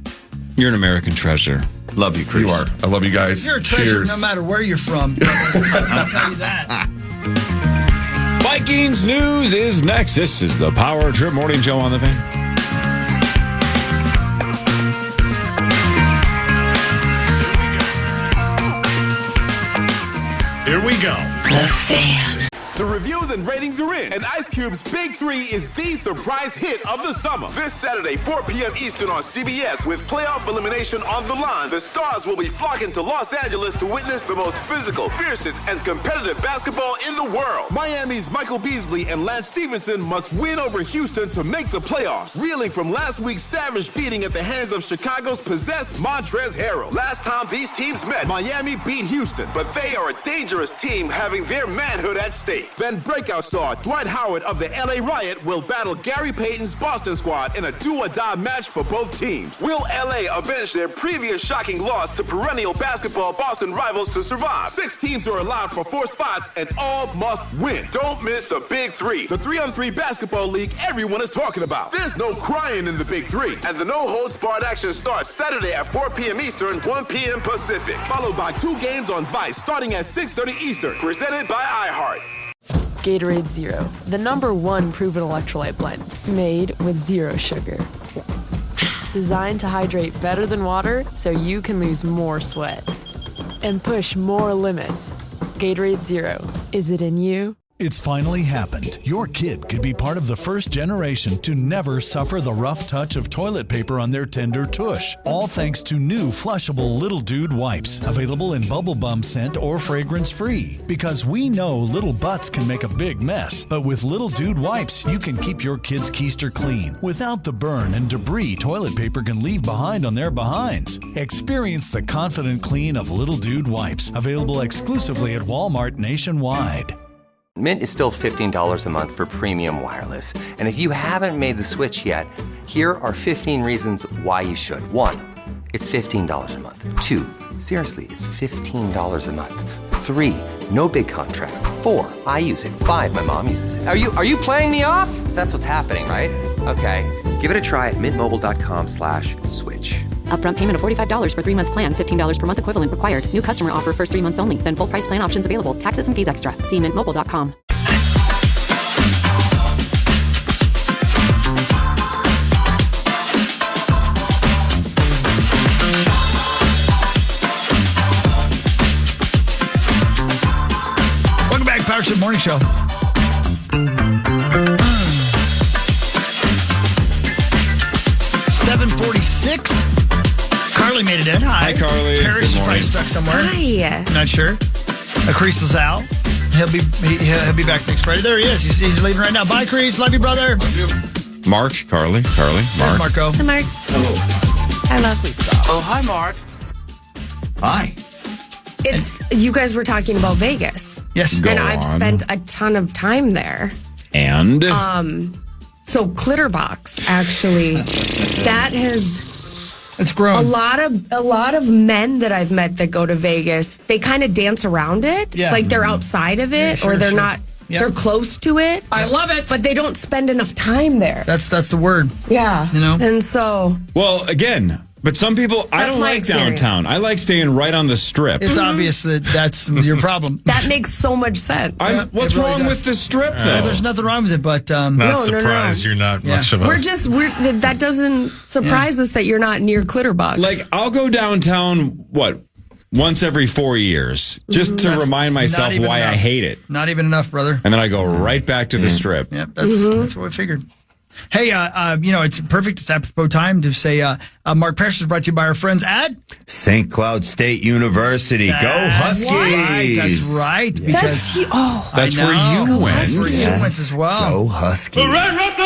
You're an American treasure. Love you, Chris. You are. I love you guys. You're a treasure Cheers. no matter where you're from. I'll tell you that. Vikings news is next. This is the Power Trip Morning Show on the Fan. Here we go. The Fan. The reviews and ratings are in, and Ice Cube's Big 3 is the surprise hit of the summer. This Saturday, 4 p.m. Eastern on CBS, with playoff elimination on the line, the stars will be flocking to Los Angeles to witness the most physical, fiercest, and competitive basketball in the world. Miami's Michael Beasley and Lance Stevenson must win over Houston to make the playoffs, reeling from last week's savage beating at the hands of Chicago's possessed Montrezl Harrell. Last time these teams met, Miami beat Houston, but they are a dangerous team having their manhood at stake. Then breakout star Dwight Howard of the LA Riot will battle Gary Payton's Boston squad in a do-or-die match for both teams. Will LA avenge their previous shocking loss to perennial basketball Boston rivals to survive? 6 teams are allowed for 4 spots, and all must win. Don't miss the Big 3, the 3-on-3 basketball league everyone is talking about. There's no crying in the Big 3, and the no-holds-barred action starts Saturday at 4 p.m. Eastern, 1 p.m. Pacific, followed by 2 games on Vice starting at 6:30 Eastern, presented by iHeart. Gatorade Zero, the #1 proven electrolyte blend, made with 0 sugar. Designed to hydrate better than water so you can lose more sweat and push more limits. Gatorade Zero, is it in you? It's finally happened. Your kid could be part of the first generation to never suffer the rough touch of toilet paper on their tender tush. All thanks to new flushable Little Dude wipes, available in bubble bum scent or fragrance-free. Because we know little butts can make a big mess, but with Little Dude wipes, you can keep your kid's keister clean without the burn and debris toilet paper can leave behind on their behinds. Experience the confident clean of Little Dude wipes, available exclusively at Walmart nationwide. Mint is still $15 a month for premium wireless. And if you haven't made the switch yet, here are 15 reasons why you should. 1, it's $15 a month. 2, seriously, it's $15 a month. 3, no big contracts. 4, I use it. 5, my mom uses it. Are you playing me off? That's what's happening, right? Okay, give it a try at mintmobile.com/switch. Upfront payment of $45 for 3-month plan, $15 per month equivalent required. New customer offer first 3 months only. Then full price plan options available. Taxes and fees extra. See mintmobile.com. Welcome back, Power Trip Morning Show. $7:46. Carly made it in. Hi, Carly. Paris is probably stuck somewhere. Hi. Not sure. Crease out. He'll be back next Friday. There he is. He's leaving right now. Bye, Crease. Love you, brother. Love you. Mark, Carly, Mark. Marco. Hi, Mark. Hello. I love. Oh, hi, Mark. Hi. You guys were talking about Vegas. Yes. And I've spent a ton of time there. And? So Clitterbox, actually, that has... It's grown. A lot of men that I've met that go to Vegas, they kind of dance around it. Yeah. Like they're outside of it, Yeah, sure, or they're sure. not... Yep. They're close to it. I love it. But they don't spend enough time there. That's the word. Yeah. You know? And so... Well, again... But some people, I don't like downtown. I like staying right on the strip. It's obvious that that's your problem. That makes so much sense. What's really wrong does. with the strip, though? Well, there's nothing wrong with it, but... Not surprised you're not much of a... That doesn't surprise us that you're not near Clitterbox. Like, I'll go downtown, once every 4 years, just to remind myself why I hate it. Not even enough, brother. And then I go right back to the strip. Yep, that's what we figured. Hey, it's perfect. It's apropos time to say Mark Pressure is brought to you by our friends at St. Cloud State University. Go Huskies! That's right. Because that's where you went. That's where you went as well. Go Huskies! All right, Rocco.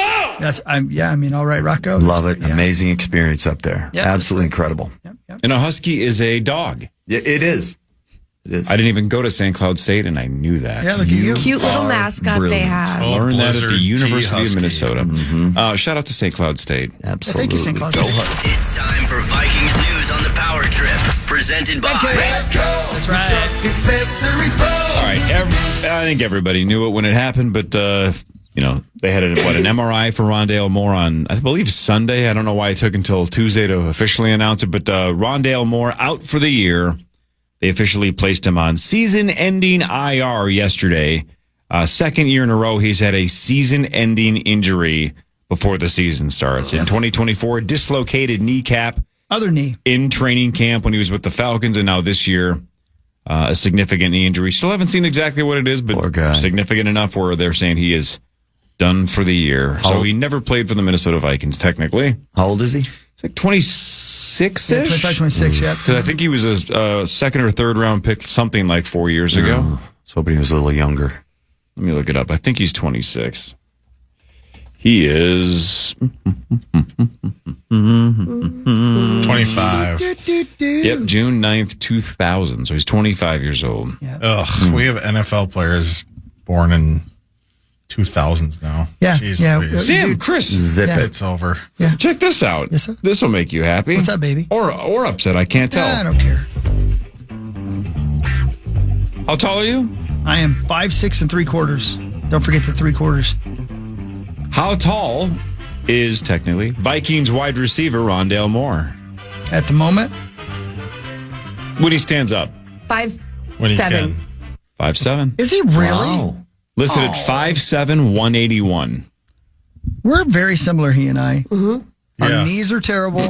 All right, Rocco. Love it. Amazing experience up there. Yep. Absolutely incredible. And a husky is a dog. Yeah, it is. I didn't even go to St. Cloud State, and I knew that. Yeah, look at you. Cute little mascot they have. Learned that at the University of Minnesota. Shout out to St. Cloud State. Absolutely. Thank you, St. Cloud State. It's time for Vikings news on the Power Trip, presented by That's right. All right. I think everybody knew it when it happened, but they had an MRI for Rondale Moore on, I believe, Sunday. I don't know why it took until Tuesday to officially announce it, but Rondale Moore out for the year. They officially placed him on season-ending IR yesterday. Second year in a row, he's had a season-ending injury before the season starts. In 2024, dislocated kneecap. Other knee. In training camp when he was with the Falcons, and now this year, a significant knee injury. Still haven't seen exactly what it is, but significant enough where they're saying he is done for the year. So he never played for the Minnesota Vikings, technically. How old is he? It's like 26-ish. Yeah, 25, 26, yeah. Because I think he was a second or third round pick something like 4 years ago. I was hoping he was a little younger. Let me look it up. I think he's 26. He is 25. Yep, June 9th, 2000. So he's 25 years old. Yeah. Ugh, we have NFL players born in 2000s now. Yeah. Jeez, Yeah. Louise. Damn, Chris. Zip it. It's over. Yeah. Check this out. Yes, sir? This will make you happy. What's that, baby? Or upset. I can't tell. I don't care. How tall are you? I am 5'6" and 3/4. Don't forget the 3/4. How tall is technically Vikings wide receiver Rondale Moore At the moment, when he stands up? 5'7". 5'7". Is he really? Wow. Listed at 5'7", 181. We're very similar, he and I. Mm-hmm. Our Yeah. knees are terrible.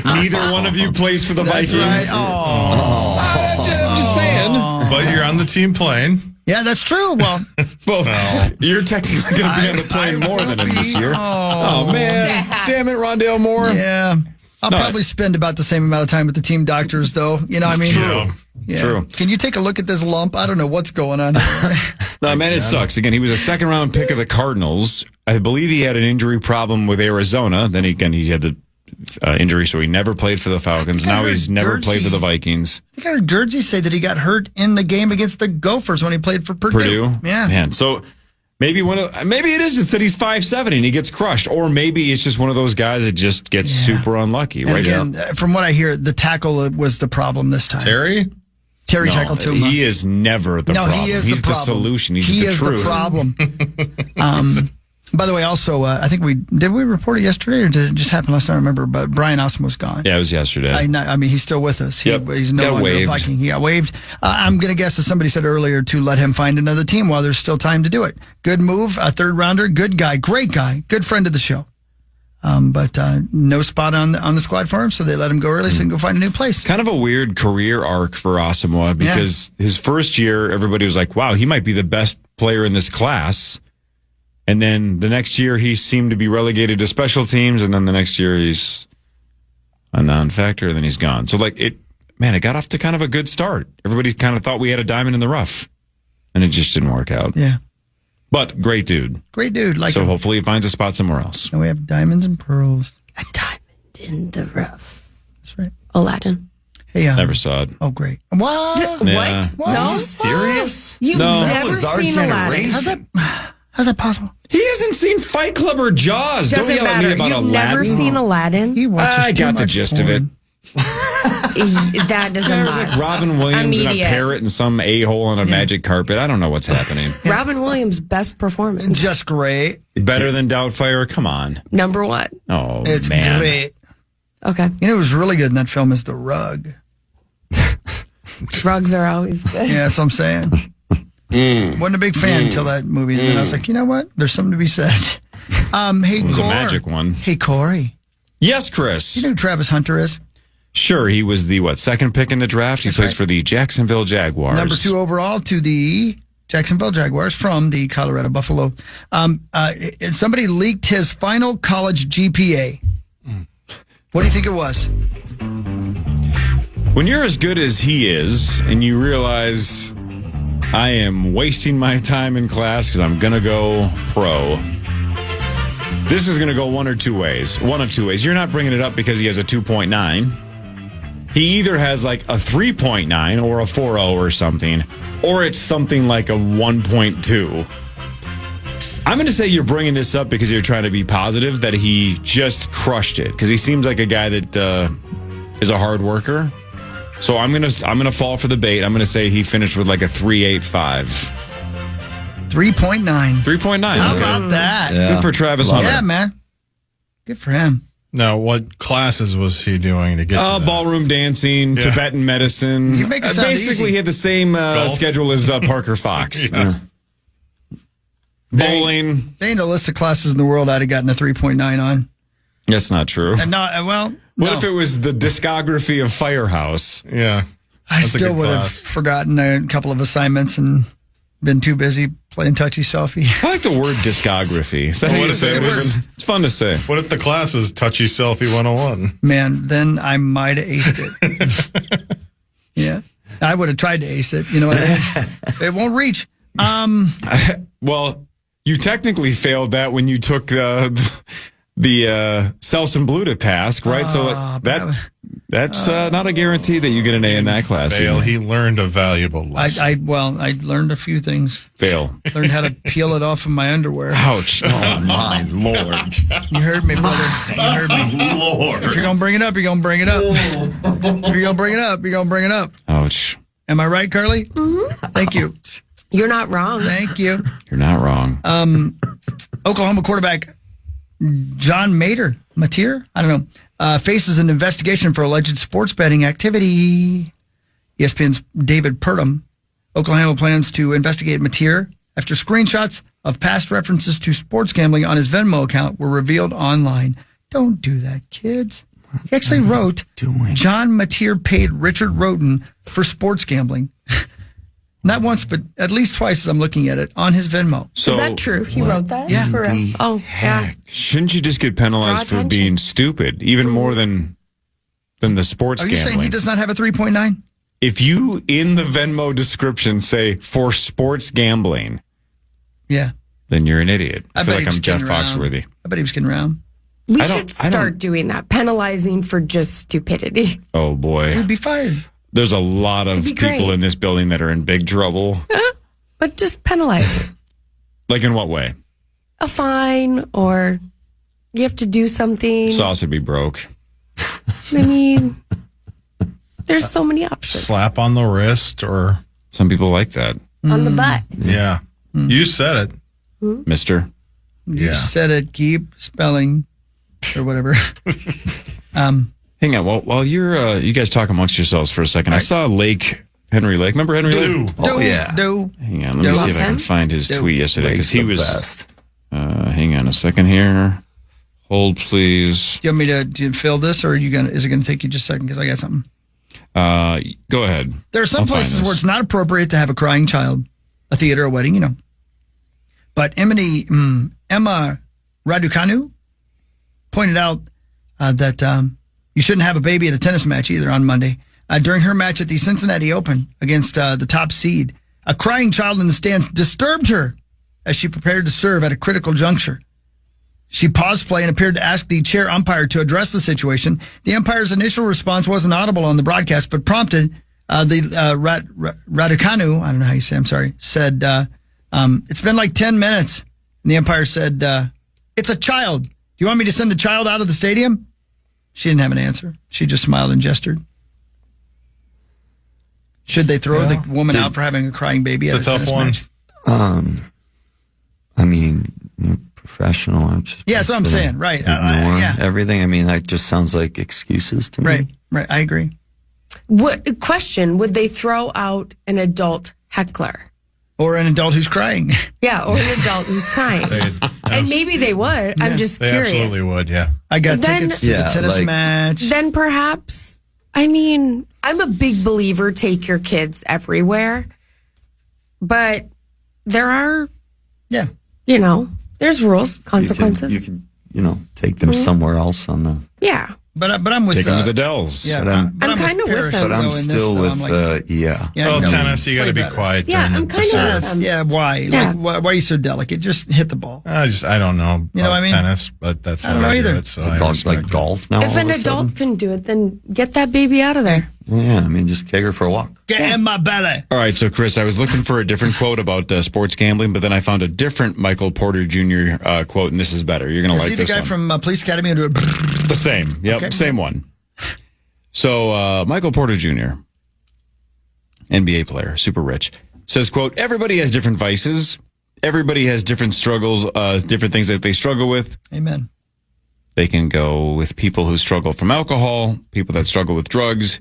Neither one of you plays for the That's Vikings. right. Oh. I'm just saying. But you're on the team plane. Yeah, that's true. Well, You're technically going to be on the plane more than him this year. Oh, man. Damn it, Rondale Moore. yeah. I'll probably spend about the same amount of time with the team doctors, though. You know what I mean? True. Yeah. True. Can you take a look at this lump? I don't know what's going on. No, man, it sucks. Again, he was a second-round pick of the Cardinals. I believe he had an injury problem with Arizona. Then he had the injury, so he never played for the Falcons. Now he's never played for the Vikings. I think I heard Gerdsey say that he got hurt in the game against the Gophers when he played for Purdue. Yeah. Man, so maybe maybe it is just that he's 5'7" and he gets crushed, or maybe it's just one of those guys that just gets super unlucky. And Right again, now. from what I hear, the tackle was the problem this time. Terry No, tackled too much. he is never the problem. He is He's the problem. solution. He's he the is truth. the problem. By the way, also, I think did we report it yesterday or did it just happen last night? I don't remember, but Brian Austin was gone. Yeah, it was yesterday. I mean, he's still with us. He's no Got longer waived. a Viking. He got waived. I'm going to guess, as somebody said earlier, to let him find another team while there's still time to do it. Good move, a third rounder, good guy, great guy, good friend of the show. But no spot on the squad for him, so they let him go early so he can go find a new place. Kind of a weird career arc for Asamoah because his first year, everybody was like, wow, he might be the best player in this class. And then the next year, he seemed to be relegated to special teams. And then the next year, he's a non-factor, and then he's gone. So, it got off to kind of a good start. Everybody kind of thought we had a diamond in the rough. And it just didn't work out. Yeah. But great dude. Great dude. So hopefully he finds a spot somewhere else. And we have diamonds and pearls. A diamond in the rough. That's right. Aladdin. Hey, Never saw it. Oh, great. What? Yeah. What? Are No? you serious? You've No. never was our seen generation. Aladdin. How's that possible? He hasn't seen Fight Club or Jaws. Doesn't Don't yell matter. at me about You've Aladdin. never seen Aladdin? He watches I too got the much gist of it. porn. That doesn't There's matter. like Robin Williams and a Immediate. parrot and some a-hole on a magic carpet. I don't know what's happening. Robin Williams' best performance. Just great. Better than Doubtfire? Come on. Number one. Oh, It's man. great. Okay. You know who was really good in that film is The Rug. Drugs are always good. Yeah, that's what I'm saying. Wasn't a big fan until that movie. And then I was like, you know what? There's something to be said. Hey, It was a Corey. magic one. Hey, Corey. Yes, Chris. You know who Travis Hunter is? Sure, he was the, second pick in the draft? He That's plays right. for the Jacksonville Jaguars. Number 2 overall to the Jacksonville Jaguars from the Colorado Buffalo. Somebody leaked his final college GPA. What do you think it was? When you're as good as he is and you realize I am wasting my time in class because I'm going to go pro, this is going to go one of two ways. You're not bringing it up because he has a 2.9. He either has like a 3.9 or a 4.0 or something, or it's something like a 1.2. I'm going to say you're bringing this up because you're trying to be positive that he just crushed it, because he seems like a guy that is a hard worker. So I'm gonna fall for the bait. I'm gonna say he finished with like a 3.85. 3.9. 3.9. How okay. about that? Yeah. Good for Travis Hunter. Yeah, man. Good for him. Now, what classes was he doing to get to that? Ballroom dancing, Yeah. Tibetan medicine. You make it sound Basically, easy. he had the same Golf? schedule as Parker Fox. Yeah. Bowling. There ain't a list of classes in the world I'd have gotten a 3.9 on. That's not true. And not, well, What no. if it was the discography of Firehouse? Yeah. I still would have forgotten a couple of assignments and been too busy playing touchy selfie. I like the word discography. Is that how you say it? It's fun to say. What if the class was touchy selfie 101? Man, then I might have aced it. Yeah. I would have tried to ace it. You know what I mean? It won't reach. Well, you technically failed that when you took the Selsun Blue to task, right? So that's not a guarantee that you get an A in that class. Fail. He learned a valuable lesson. I learned a few things. Fail. Learned how to peel it off of my underwear. Ouch. Oh, my Lord. You heard me, brother. You heard me. Lord. If you're going to bring it up, you're going to bring it up. If you're going to bring it up, you're going to bring it up. Ouch. Am I right, Carly? Mm-hmm. Thank you. You're not wrong. Thank you. You're not wrong. Oklahoma quarterback John Mateer, I don't know, faces an investigation for alleged sports betting activity. ESPN's David Purdom. Oklahoma plans to investigate Mateer after screenshots of past references to sports gambling on his Venmo account were revealed online. Don't do that, kids. He actually wrote, John Mateer paid Richard Roten for sports gambling. Not once, but at least twice as I'm looking at it on his Venmo. So, is that true? He wrote that? Yeah. Yeah. Shouldn't you just get penalized for being stupid, even more than the sports gambling? Are you saying he does not have a 3.9? If you, in the Venmo description, say, for sports gambling, yeah, then you're an idiot. I feel like I'm Jeff Foxworthy. I bet he was getting around. We should start doing that, penalizing for just stupidity. Oh, boy. He'd be fired. There's a lot of people in this building that are in big trouble. But just penalize. Like in what way? A fine, or you have to do something. Sauce would be broke. I mean, there's so many options. Slap on the wrist, or some people like that. On the butt. Yeah. You said it. Mister. You said it. Keep spelling or whatever. Hang on. While you're you guys talk amongst yourselves for a second, I saw Henry Lake. Remember Henry Lake? Oh, yeah. Hang on. Let me see if I can find his tweet yesterday, because he was best. Hang on a second here. Hold, please. Do you want me to fill this, or is it going to take you just a second, because I got something? Go ahead. There are some places where it's not appropriate to have a crying child, a theater, a wedding, you know. But Emma Raducanu pointed out that you shouldn't have a baby at a tennis match either on Monday. During her match at the Cincinnati Open against the top seed, a crying child in the stands disturbed her as she prepared to serve at a critical juncture. She paused play and appeared to ask the chair umpire to address the situation. The umpire's initial response wasn't audible on the broadcast, but prompted Raducanu, I don't know how you say, I'm sorry, said, it's been like 10 minutes. And the umpire said, it's a child. Do you want me to send the child out of the stadium? She didn't have an answer. She just smiled and gestured. Should they throw the woman out for having a crying baby at a tennis match? I mean, professional. That's what I'm saying. Right. Ignore everything. I mean, that just sounds like excuses to me. Right. I agree. Question, would they throw out an adult heckler? Or an adult who's crying. Yeah, or an adult who's crying. And maybe they would. I'm just curious. They absolutely would, yeah. I got tickets to the tennis match. Then perhaps, I mean, I'm a big believer, take your kids everywhere. But there are, there's rules, consequences. You can take them somewhere else on the... Yeah. But I'm with take them to the Dells. Yeah, but I'm kind of with them. But I'm still with tennis, you got to be quiet. Yeah, I'm kind of with them. Yeah, why? Yeah. Like, why are you so delicate? Just hit the ball. I don't know. You know what I mean? Tennis, but that's I don't know either. Is it like golf now? If an adult can do it, then get that baby out of there. Yeah, I mean, just take her for a walk. Get in my belly. All right, so Chris, I was looking for a different quote about sports gambling, but then I found a different Michael Porter Jr. Quote, and this is better. You're going to like this one. Is he the guy from Police Academy? The same. Yep, okay. Same one. So Michael Porter Jr., NBA player, super rich, says, quote, everybody has different vices. Everybody has different struggles, different things that they struggle with. Amen. They can go with people who struggle from alcohol, people that struggle with drugs.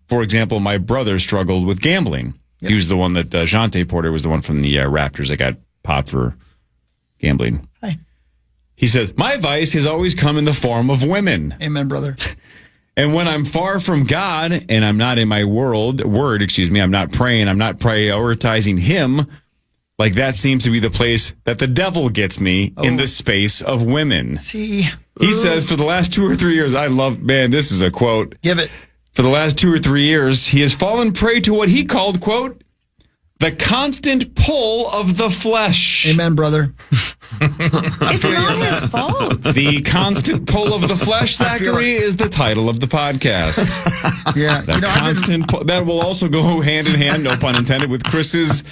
For example, my brother struggled with gambling. Yep. He was the one that, Jante Porter was the one from the Raptors that got popped for gambling. Hi. He says, my vice has always come in the form of women. Amen, brother. And when I'm far from God and I'm not in my word, I'm not praying, I'm not prioritizing him, like that seems to be the place that the devil gets me in the space of women. See? He says for the last 2 or 3 years, this is a quote. Give it. For the last 2 or 3 years, he has fallen prey to what he called, quote, the constant pull of the flesh. Amen, brother. It's not his fault. The constant pull of the flesh, Zachary, is the title of the podcast. Yeah. That will also go hand in hand, no pun intended, with Chris's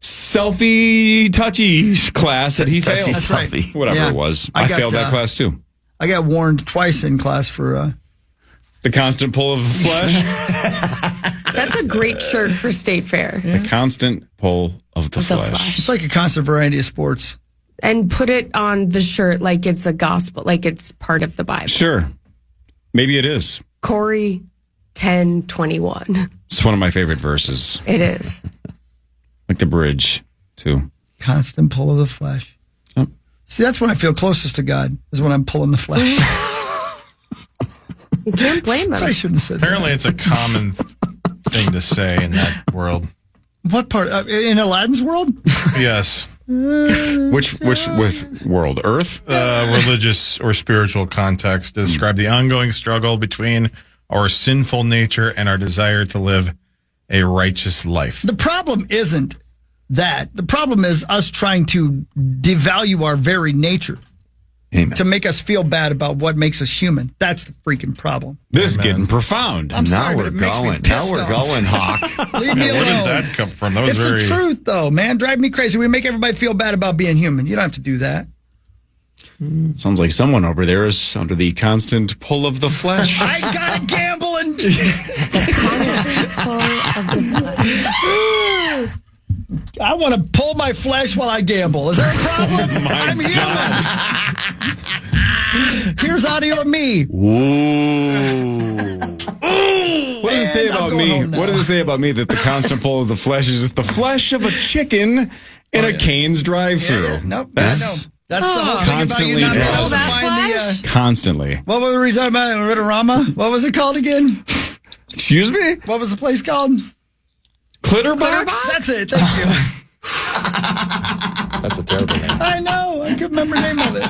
selfie touchy class that he failed. That's right. Whatever it was. I failed that class too. I got warned twice in class for... the constant pull of the flesh? That's a great shirt for State Fair. The constant pull of the flesh. It's like a constant variety of sports. And put it on the shirt like it's a gospel, like it's part of the Bible. Sure. Maybe it is. Corey 10:21. It's one of my favorite verses. It is. Like the bridge, too. Constant pull of the flesh. Oh. See, that's when I feel closest to God, is when I'm pulling the flesh. You can't blame them. I shouldn't have said Apparently it's a common thing to say in that world. What part? In Aladdin's world? Yes. Which world? Earth? Religious or spiritual context to describe the ongoing struggle between our sinful nature and our desire to live a righteous life. The problem isn't that. The problem is us trying to devalue our very nature. Amen. To make us feel bad about what makes us human. That's the freaking problem. This is getting profound. I'm sorry, but it makes me pissed off. Hawk. Leave me alone. Where did that come from? That was It's the truth, though, man. Drive me crazy. We make everybody feel bad about being human. You don't have to do that. Sounds like someone over there is under the constant pull of the flesh. I gotta gamble and... Constant pull of the flesh. I want to pull my flesh while I gamble. Is there a problem? I'm human. Here's audio of me. What does it say about me? What does it say about me that the constant pull of the flesh is just the flesh of a chicken in a Cane's drive-thru? Yeah. Nope. That's the whole thing about you not being able to find the... Constantly. What were we talking about? Ritorama? What was it called again? Excuse me? What was the place called? Clitterbox? That's it. Thank you. That's a terrible name. I know. I couldn't remember the name of it.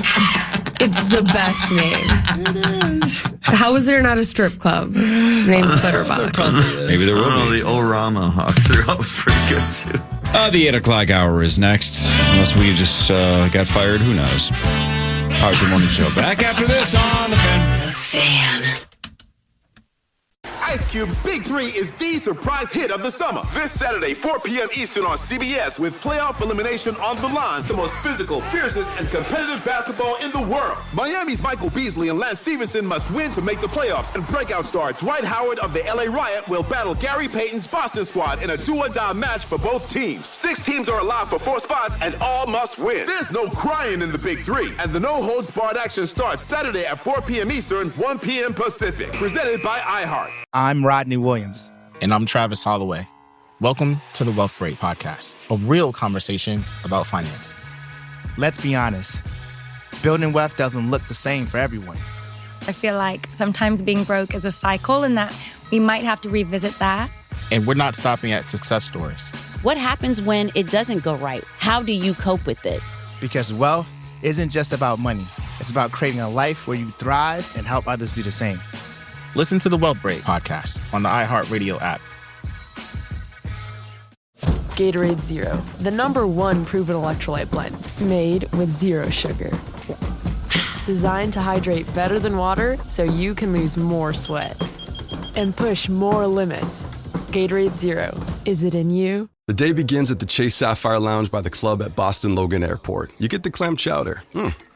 It's the best name. It is. How is there not a strip club named Clitterbox? Maybe there will be. The Orama Hawk throughout was pretty good, too. The 8 o'clock hour is next. Unless we just got fired, who knows? How's your morning show? Back after this on The Fan. The Fan. Ice Cube's Big 3 is the surprise hit of the summer. This Saturday, 4 p.m. Eastern on CBS with playoff elimination on the line. The most physical, fiercest, and competitive basketball in the world. Miami's Michael Beasley and Lance Stevenson must win to make the playoffs. And breakout star Dwight Howard of the LA Riot will battle Gary Payton's Boston squad in a do-or-die match for both teams. 6 teams are alive for 4 spots and all must win. There's no crying in the Big 3. And the no-holds-barred action starts Saturday at 4 p.m. Eastern, 1 p.m. Pacific. Presented by iHeart. I'm Rodney Williams. And I'm Travis Holloway. Welcome to the Wealth Break Podcast, a real conversation about finance. Let's be honest, building wealth doesn't look the same for everyone. I feel like sometimes being broke is a cycle and that we might have to revisit that. And we're not stopping at success stories. What happens when it doesn't go right? How do you cope with it? Because wealth isn't just about money. It's about creating a life where you thrive and help others do the same. Listen to the Wealth Break Podcast on the iHeartRadio app. Gatorade Zero, the #1 proven electrolyte blend, made with zero sugar. Designed to hydrate better than water so you can lose more sweat and push more limits. Gatorade Zero, is it in you? The day begins at the Chase Sapphire Lounge by the club at Boston Logan Airport. You get the clam chowder.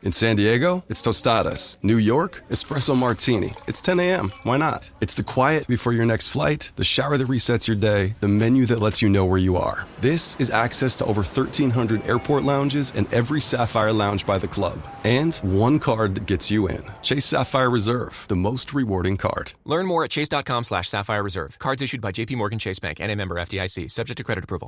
In San Diego, it's tostadas. New York, espresso martini. It's 10 a.m. Why not? It's the quiet before your next flight, the shower that resets your day, the menu that lets you know where you are. This is access to over 1,300 airport lounges and every Sapphire Lounge by the club. And one card that gets you in. Chase Sapphire Reserve, the most rewarding card. Learn more at chase.com/Sapphire Reserve. Cards issued by JPMorgan Chase Bank and a member FDIC, subject to credit approval.